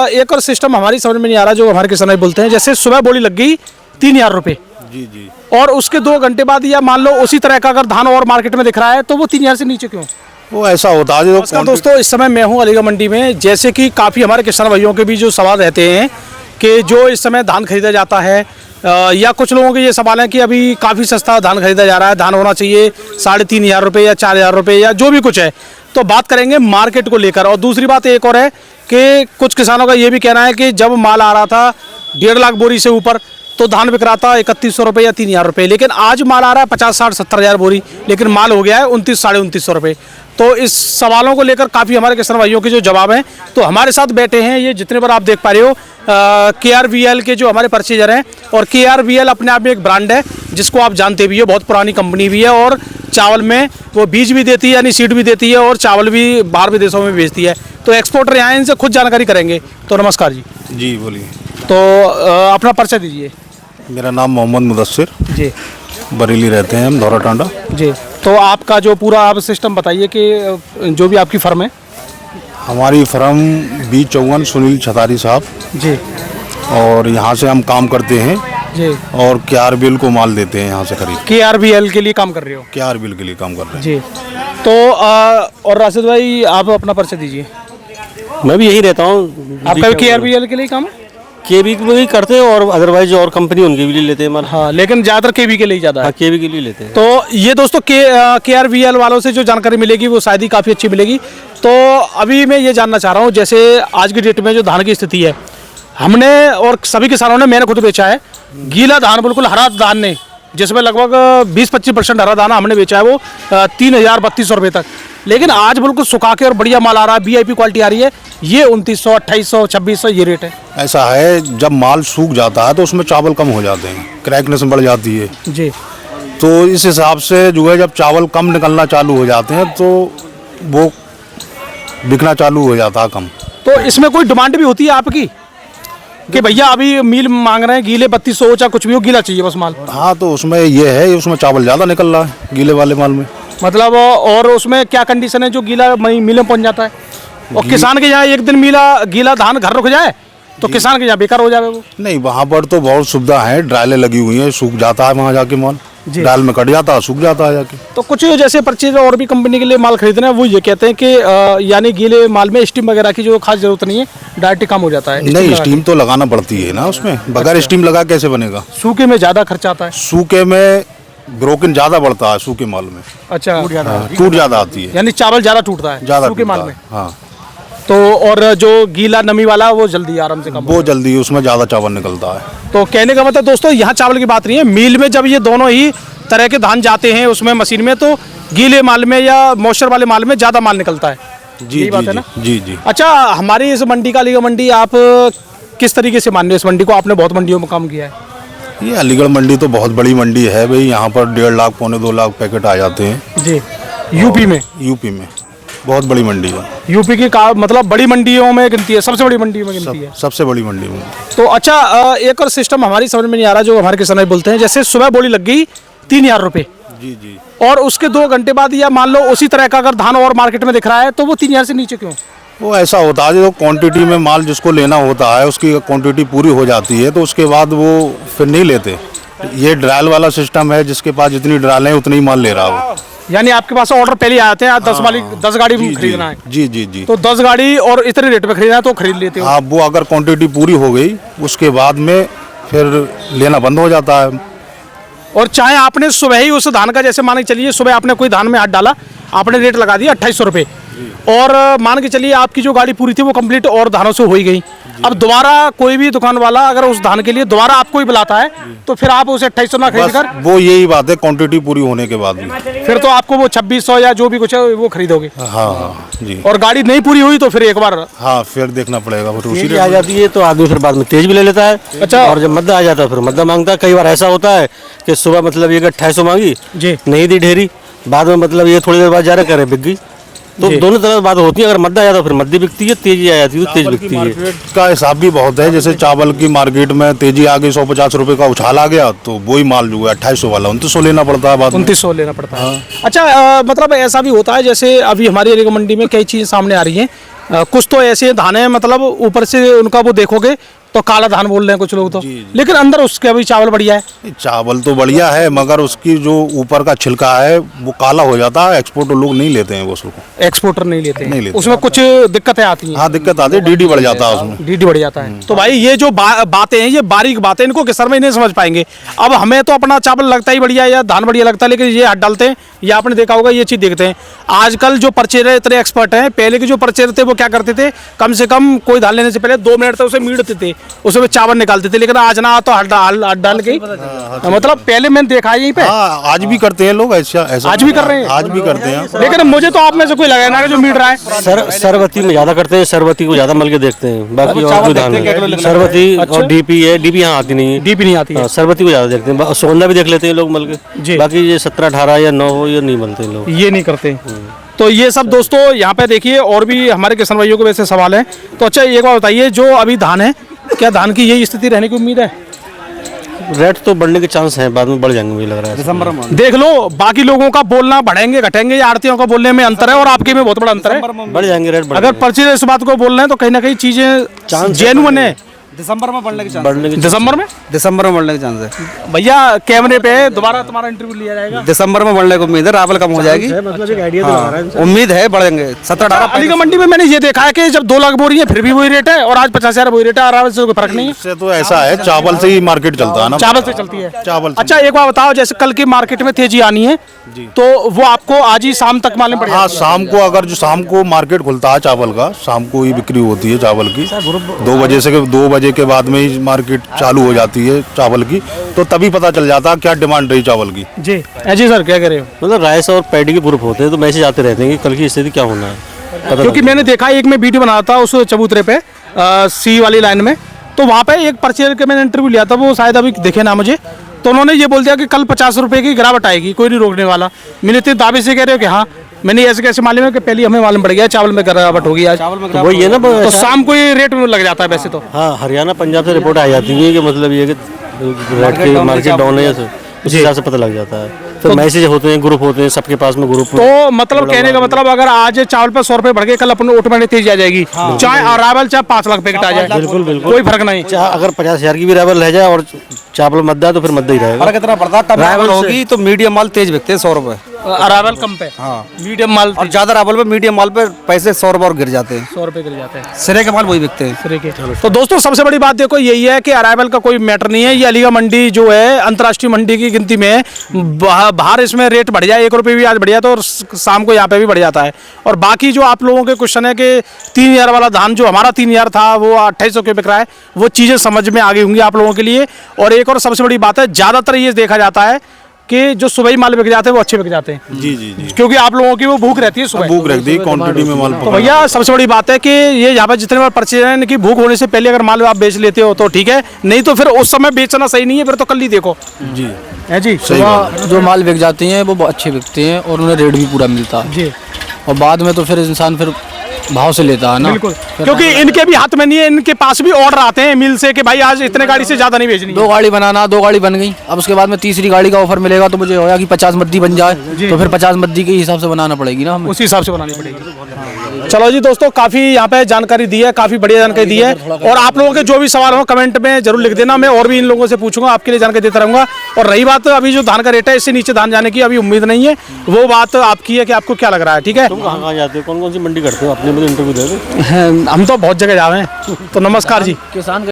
एक और सिस्टम हमारी समझ में नहीं आ रहा, जो हमारे किसान भाई बोलते हैं, जैसे सुबह बोली लग गई 3,000 रुपये जी जी, और उसके 2 घंटे बाद या मान लो उसी तरह का अगर धान और मार्केट में दिख रहा है तो वो 3,000 से नीचे क्यों? वो ऐसा होता है जो दोस्तों इस समय मैं हूँ अलीगढ़ मंडी में। जैसे कि काफ़ी हमारे किसान भाइयों के भी जो सवाल रहते हैं कि जो इस समय धान खरीदा जाता है, या कुछ लोगों के ये सवाल है कि अभी काफ़ी सस्ता धान खरीदा जा रहा है, धान होना चाहिए 3,500 रुपये या 4,000 रुपये या जो भी कुछ है। तो बात करेंगे मार्केट को लेकर। और दूसरी बात एक और है कि कुछ किसानों का ये भी कहना है कि जब माल आ रहा था 1.5 लाख बोरी से ऊपर तो धान बिक रहा था 3,100 रुपये या 3,000 रुपये, लेकिन आज माल आ रहा है 50, 60, 70 हज़ार बोरी, लेकिन माल हो गया है 29, 2,950 रुपये। तो इस सवालों को लेकर काफ़ी हमारे किसान भाइयों के जो जवाब हैं, तो हमारे साथ बैठे हैं ये जितने बार आप देख पा रहे हो KRVL के जो हमारे परचेजर हैं। और KRVL अपने आप में एक ब्रांड है जिसको आप जानते भी हो, बहुत पुरानी कंपनी भी है और चावल में वो बीज भी देती है, यानी सीड भी देती है और चावल भी बाहर विदेशों में बेचती है। तो एक्सपोर्टर यहाँ इनसे खुद जानकारी करेंगे। तो नमस्कार जी। जी बोलिए। तो अपना परिचय दीजिए। मेरा नाम मोहम्मद मुदस्सिर जी, बरेली रहते हैं हम, धौरा टांडा जी। तो आपका जो पूरा आप सिस्टम बताइए कि जो भी आपकी फर्म है। हमारी फर्म B54 सुनील छतारी साहब जी, और यहाँ से हम काम करते हैं जी, और KRVL को माल देते हैं यहाँ से खरीद। KRVL के लिए काम कर रहे हो? KRVL के लिए काम कर रहे हैं जी। तो और राशिद भाई आप अपना परिचय दीजिए। मैं भी यही रहता हूँ। आपका भी KRVL के लिए काम है? केबी के भी करते हैं और अदरवाइज और कंपनी उनके भी लिए लेते हैं। हाँ, लेकिन ज़्यादातर केबी के लिए ज़्यादा है। हाँ, केबी के लिए लेते हैं। तो ये दोस्तों KRVL वालों से जो जानकारी मिलेगी वो शायद ही काफ़ी अच्छी मिलेगी। तो अभी मैं ये जानना चाह रहा हूँ, जैसे आज की डेट में जो धान की स्थिति है, हमने और सभी किसानों ने, मैंने खुद बेचा है गीला धान, बिल्कुल हरा धान ने, जिसमें लगभग 20-25% हरा दाना हमने बेचा है, वो 3,000-3,200 रुपये तक। लेकिन आज बिल्कुल सुखा के और बढ़िया माल आ रहा है, VIP क्वालिटी आ रही है, ये 2,900, 2,800, 2,600 ये रेट है। ऐसा है, जब माल सूख जाता है तो उसमें चावल कम हो जाते हैं, क्रैकनेस बढ़ जाती है जी। तो इस हिसाब से जो है, जब चावल कम निकलना चालू हो जाते हैं तो वो बिकना चालू हो जाता है कम। तो इसमें कोई डिमांड भी होती है आपकी कि भैया अभी मील मांग रहे हैं गीले 3,200 चाहे कुछ भी हो, गीला चाहिए बस माल? हाँ, तो उसमें ये है, उसमें चावल ज़्यादा निकल रहा है गीले वाले माल में। मतलब और उसमें क्या कंडीशन है जो गीला मिल में पहुंच जाता है? और किसान के यहाँ एक दिन गीला धान घर रुक जाए तो किसान के यहाँ बेकार हो जाए वो? नहीं, वहाँ पर तो बहुत सुविधा है, ड्राइलें लगी हुई हैं, सूख जाता है वहाँ जाके माल, डाल में कट जाता है, सूख जाता है जाके। तो कुछ जैसे परचेज और भी कंपनी के लिए माल खरीदना है, वो ये कहते हैं कि यानी गीले माल में स्टीम वगैरह की जो खास जरूरत नहीं है, डायरेक्ट काम हो जाता है। नहीं, स्टीम तो लगाना पड़ती है ना उसमें, बगैर स्टीम लगा कैसे बनेगा? सूखे में ज़्यादा खर्चा आता है? सूखे में ब्रोकन ज़्यादा बढ़ता है, सूखे माल में। अच्छा, टूट ज़्यादा आती है, यानी चावल ज़्यादा टूटता है ज़्यादा सूखे माल में। हाँ। तो और जो गीला नमी वाला वो जल्दी आराम से वो जल्दी, उसमें ज़्यादा चावल निकलता है। तो कहने का मतलब दोस्तों, यहाँ चावल की बात नहीं है, मील में जब ये दोनों ही तरह के धान जाते हैं उसमें मशीन में, तो गीले माल में या मॉइस्चर वाले माल में ज़्यादा माल निकलता है। जी बात है ना? जी जी। अच्छा, हमारी इस मंडी का, अलीगढ़ मंडी, आप किस तरीके से मान रहे हो इस मंडी को? आपने बहुत मंडियों में काम किया है। ये अलीगढ़ मंडी तो बहुत बड़ी मंडी है भाई, यहाँ पर 1.5 लाख, 2.25 लाख पैकेट आ जाते हैं जी। यूपी में बहुत बड़ी मंडी है। यूपी की मतलब बड़ी मंडियों में गिनती है, सबसे बड़ी मंडी में गिनती है, सबसे बड़ी मंडी में। तो अच्छा, एक और सिस्टम हमारी समझ में नहीं आ रहा, जो हमारे किसान भाई बोलते हैं, जैसे सुबह बोली लग गई 3,000 रुपये जी जी, और उसके 2 घंटे बाद या मान लो उसी तरह का अगर धान और मार्केट में दिख रहा है तो वो 3,000 से नीचे क्यों? वो ऐसा होता है, जो क्वांटिटी में माल जिसको लेना होता है उसकी क्वांटिटी पूरी हो जाती है तो उसके बाद वो फिर नहीं लेते। ये ड्रायल वाला सिस्टम है, जिसके पास जितनी ड्रायल है उतनी माल ले रहा हो। यानी आपके पास ऑर्डर पहले आते हैं, 10 गाड़ी खरीदना है। जी जी जी। तो 10 गाड़ी और इतने रेट में खरीदना है तो खरीद लेते हो? हाँ, वो अगर क्वांटिटी पूरी हो गई उसके बाद में फिर लेना बंद हो जाता है। और चाहे आपने सुबह ही उस धान का, जैसे मान के चलिए सुबह आपने कोई धान में हाथ डाला, आपने रेट लगा दिया 2,800 रुपये, और मान के चलिए आपकी जो गाड़ी पूरी थी वो कंप्लीट और धानों से हो ही गई। अब दोबारा कोई भी दुकान वाला अगर उस धान के लिए दोबारा आपको ही बुलाता है तो फिर आप उसे 2,800 ना खरीद कर, वो यही बात है, क्वांटिटी पूरी होने के बाद में फिर तो आपको वो 2,600 या जो भी कुछ है वो खरीदोगे। हाँ हाँ जी। और गाड़ी नहीं पूरी हुई तो फिर एक बार हाँ, फिर देखना पड़ेगा। तेजी आ जाती है तो आदमी फिर बाद में तेज भी ले लेता है। अच्छा। और जब मद्दा आ जाता है फिर मद्दा मांगता है। कई बार ऐसा होता है कि सुबह मतलब ये 2,800 मांगी जी, नहीं दी ढेरी, बाद में मतलब ये थोड़ी देर बाद जा रहा करे बिक गई। तो दोनों तरह बात होती है, अगर मद्दा आ जाता है फिर मद्दी बिकती है, तेजी आ जाती है तो तेज बिकती है। का हिसाब भी बहुत है, जैसे चावल की मार्केट में तेजी आ गई, 150 रुपए का उछाल आ गया तो वही माल जो है 2,800 वाला 2,900 लेना पड़ता है, बाद 2,900 लेना पड़ता है। अच्छा, मतलब ऐसा भी होता है, जैसे अभी हमारी अलीगढ़ मंडी में कई चीज़ सामने आ रही हैं कुछ तो ऐसे धान है मतलब ऊपर से उनका वो देखोगे तो काला धान बोल रहे हैं कुछ लोग तो, लेकिन अंदर उसके अभी चावल बढ़िया है। चावल तो बढ़िया है मगर उसकी जो ऊपर का छिलका है वो काला हो जाता है, एक्सपोर्टर लोग नहीं लेते हैं वो उसको। एक्सपोर्टर नहीं लेते नहीं लेते। उसमें कुछ दिक्कतें आती हैं। हाँ दिक्कत आती है, डीडी बढ़ जाता है उसमें। डीडी बढ़ जाता है। तो भाई ये जो बातें हैं ये बारीक बातें, इनको किसान में नहीं समझ पाएंगे। अब हमें तो अपना चावल लगता ही बढ़िया या धान बढ़िया लगता है, लेकिन ये हाथ डालते हैं, ये आपने देखा होगा, ये चीज देखते हैं। आजकल जो पर्चेर इतने एक्सपर्ट हैं, पहले के जो पर्चेर थे वो क्या करते थे, कम से कम कोई धान लेने से पहले 2 मिनट तक उसे मीड़ते थे, उसमें चावल निकालते थे। लेकिन आज ना तो हाथ डाल के मतलब पहले मैंने देखा है यहीं पे। हाँ आज भी करते हैं लोग ऐसा। आज भी कर रहे हैं, आज भी करते हैं। लेकिन मुझे तो आप में से कोई लगा ना जो मीट रहा है। सरवती में ज्यादा करते हैं, सरवती को ज्यादा मल के देखते हैं, बाकी और कोई धान नहीं। सरवती और डीपी है, डीपी यहाँ आती नहीं है, डीपी नहीं आती है। सरवती को ज्यादा देखते हैं, सोंदा भी देख लेते हैं लोग मल के, बाकी ये 17, 18 या 9 ये नहीं बनते लोग, ये नहीं करते। तो ये सब दोस्तों यहाँ पे देखिए और भी हमारे किसान भाइयों के वैसे सवाल है। तो अच्छा एक बात बताइए, जो अभी धान है, क्या धान की यही स्थिति रहने की उम्मीद है? रेट तो बढ़ने के चांस हैं, बाद में बढ़ जाएंगे मुझे लग रहा है। दिसंबर में देख लो, बाकी लोगों का बोलना बढ़ेंगे घटेंगे या आड़तियों का बोलने में अंतर है और आपके में बहुत बड़ा अंतर है। बढ़ जाएंगे रेट। अगर पर्चे इस बात को बोल रहे हैं तो कहीं ना कहीं चीजें जेन्युइन है। दिसंबर में बढ़ने के चांस, दिसंबर में बढ़ने के चांस है भैया। कैमरे पे दोबारा तुम्हारा इंटरव्यू लिया जाएगा। दिसंबर में बढ़ने की उम्मीद है, रावल कम हो जाएगी, उम्मीद है बढ़ेंगे 17-18। अलीगढ़ मंडी में मैंने ये देखा है कि जब 2 लाख बोरी है फिर भी वही रेट है और आज 50,000 वही रेट है, और से कोई फर्क नहीं है। इससे तो ऐसा है चावल से ही मार्केट चलता है ना, चावल से चलती है चावल से। अच्छा एक बात बताओ, जैसे कल की मार्केट में तेजी आनी है तो वो आपको आज ही शाम तक मालूम पड़ेगा? हाँ शाम को, अगर जो शाम को मार्केट खुलता है चावल का, शाम को ही बिक्री होती है चावल की। 2 बजे के बाद में ही मार्केट चालू हो जाती है चावल की, तो तभी पता चल जाता है क्या डिमांड रही चावल की। जी जी सर, क्या कह रहे हो? मतलब राइस और पैडी के ग्रुप होते हैं तो मैसेज आते रहते हैं कि कल की स्थिति क्या होना है। क्योंकि मैंने देखा एक में वीडियो बना था उस चबूतरे पे सी वाली लाइन में, तो वहाँ पे एक पर्चेर के मैंने इंटरव्यू लिया था, वो शायद अभी दिखे ना मुझे, तो उन्होंने ये बोल दिया कि कल 50 रुपए की गिरावट आएगी, कोई नहीं रोकने वाला। मैंने इतने दावे से कह रहे हो कि हाँ, मैंने ऐसे कैसे मालूम है कि पहले हमें मालूम पड़ गया चावल में गिरावट होगी आज, तो वही है ना, तो शाम को ये रेट लग जाता है वैसे तो। हाँ हरियाणा पंजाब से रिपोर्ट आ जाती है कि मतलब ये कि रेट की मार्केट डाउन है, उस हिसाब से पता लग जाता है। तो मैसेज होते हैं, ग्रुप होते हैं, सबके पास में ग्रुप। तो मतलब कहने का मतलब अगर आज चावल पर 100 रुपए बढ़ गए, कल अपन ऑटोमेटिक तेजी आ जाएगी, चाहे अरावल चाहे 5 लाख पैकेट आ जाए, बिल्कुल बिल्कुल कोई फर्क नहीं। अगर 50,000 की भी राइवल रह जाए और चावल मद्दा तो फिर मद्दा ही रहेगा। फर्क इतना पड़ता है, कम रावल होगी तो मीडियम माल तेज बिकते हैं 100 रुपए, अरावल कम पे, हाँ मीडियम माल, और ज्यादा रावल पे मीडियम माल पे पैसे 100 रुपए और गिर जाते हैं, 100 रुपए गिर जाते हैं, सिरे के माल वही बिकते हैं। सिरे के। तो दोस्तों सबसे बड़ी बात देखो यही है कि अराइवल का कोई मैटर नहीं है, ये अलीगढ़ मंडी जो है अंतर्राष्ट्रीय मंडी की गिनती में बाहर इसमें रेट बढ़ जाए, 1 रुपये भी आज बढ़ जाए तो शाम को यहाँ पे भी बढ़ जाता है। और बाकी जो आप लोगों के क्वेश्चन है कि 3,000 वाला धान जो हमारा 3,000 था वो 2800 के बिक रहा है, वो चीज़ें समझ में आ गई होंगी आप लोगों के लिए। और एक और सबसे बड़ी बात है, ज़्यादातर ये देखा जाता है कि जो सुबह ही माल बिक जाते हैं वो अच्छे बिक जाते हैं। जी जी जी, क्योंकि आप लोगों की वो भूख रहती है सुबह, भूख रखती है, क्वांटिटी में माल। तो भैया सबसे बड़ी बात है कि ये यहाँ पर जितने बार पर्चे हैं इनकी भूख होने से पहले अगर माल आप बेच लेते हो तो ठीक है, नहीं तो फिर उस समय बेचना सही नहीं है, फिर तो कल ही देखो। जी है जी, सुबह जो माल बिक जाती हैं वो बहुत अच्छे बिकते हैं और उन्हें रेट भी पूरा मिलता है जी, और बाद में तो फिर इंसान फिर भाव से लेता है ना, बिल्कुल। क्योंकि इनके भी हाथ में नहीं है, इनके पास भी ऑर्डर आते हैं मिल से कि भाई आज इतने गाड़ी से ज्यादा नहीं भेजनी। 2 गाड़ी बनाना, 2 गाड़ी बन गई, अब उसके बाद में तीसरी गाड़ी का ऑफर मिलेगा तो मुझे होगा कि 50 मद्दी बन जाए, तो फिर 50 मद्दी के हिसाब से बनाना पड़ेगी ना हमें, उसी हिसाब से बनानी पड़ेगी। चलो जी दोस्तों, काफी यहाँ पे जानकारी दी है, काफी बढ़िया जानकारी दी है। और आप लोगों के जो भी सवाल हो कमेंट में जरूर लिख देना, मैं और भी इन लोगों से पूछूंगा, आपके लिए जानकारी देता रहूंगा। और रही बात अभी जो धान का रेट है, इससे नीचे धान जाने की अभी उम्मीद नहीं है, वो बात आपकी है कि आपको क्या लग रहा है। ठीक है, तुम कहाँ जाते हो, कौन कौन सी मंडी करते हो, अपने मुझे इंटरव्यू दे दो। हम तो बहुत जगह जा रहे हैं। तो नमस्कार जी। किसान